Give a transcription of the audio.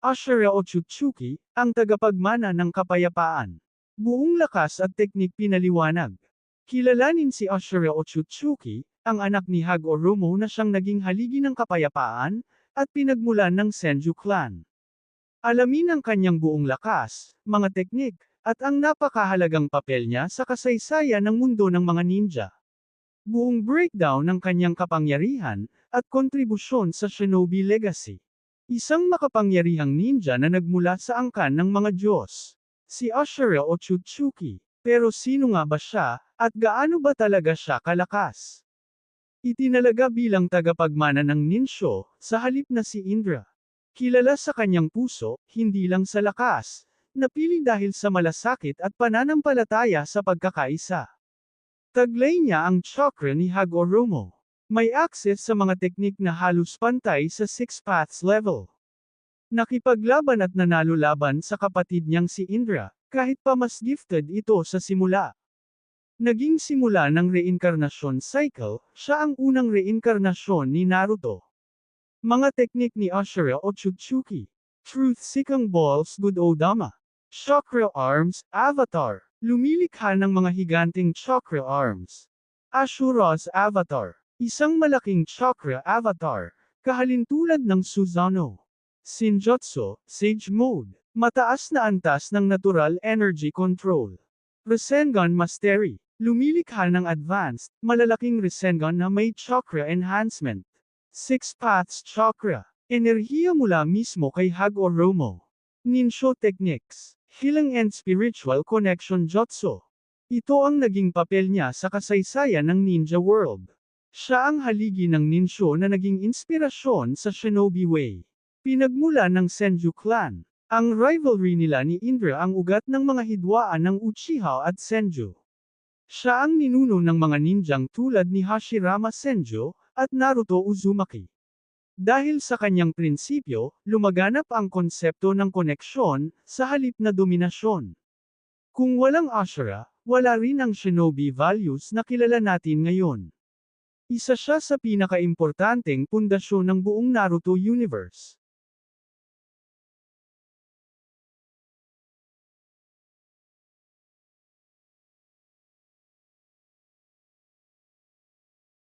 Ashura Otsutsuki, ang tagapagmana ng kapayapaan. Buong lakas at teknik pinaliwanag. Kilalanin si Ashura Otsutsuki, ang anak ni Hag Oromo na siyang naging haligi ng kapayapaan, at pinagmulan ng Senju clan. Alamin ang kanyang buong lakas, mga teknik, at ang napakahalagang papel niya sa kasaysayan ng mundo ng mga ninja. Buong breakdown ng kanyang kapangyarihan, at kontribusyon sa Shinobi Legacy. Isang makapangyarihang ninja na nagmula sa angkan ng mga Diyos. Si Ashura Otsutsuki. Pero sino nga ba siya, at gaano ba talaga siya kalakas? Itinalaga bilang tagapagmana ng Ninsho, sa halip na si Indra. Kilala sa kanyang puso, hindi lang sa lakas, napili dahil sa malasakit at pananampalataya sa pagkakaisa. Taglay niya ang chakra ni Hag Oromo. May access sa mga teknik na halos pantay sa Six Paths level. Nakipaglaban at nanalo laban sa kapatid niyang si Indra, kahit pa mas gifted ito sa simula. Naging simula ng reincarnation cycle, siya ang unang reinkarnasyon ni Naruto. Mga teknik ni Ashura Otsutsuki. Truth Seeking Balls Good Odama. Chakra Arms, Avatar. Lumilikha ng mga higanting chakra arms. Ashura's Avatar. Isang malaking chakra avatar, kahalintulad ng Susanoo. Shinjutsu, Sage Mode. Mataas na antas ng natural energy control. Rasengan Mastery. Lumilikha ng advanced, malalaking Rasengan na may chakra enhancement. Six Paths Chakra. Enerhiya mula mismo kay Hag Oromo. Ninsho Techniques. Healing and Spiritual Connection Jutsu. Ito ang naging papel niya sa kasaysayan ng Ninja World. Siya ang haligi ng Ninsho na naging inspirasyon sa Shinobi Way. Pinagmula ng Senju clan. Ang rivalry nila ni Indra ang ugat ng mga hidwaan ng Uchiha at Senju. Siya ang ninuno ng mga ninjang tulad ni Hashirama Senju, at Naruto Uzumaki. Dahil sa kanyang prinsipyo, lumaganap ang konsepto ng koneksyon, sa halip na dominasyon. Kung walang Ashura, wala rin ang Shinobi values na kilala natin ngayon. Isa siya sa pinakaimportanteng pundasyon ng buong Naruto universe.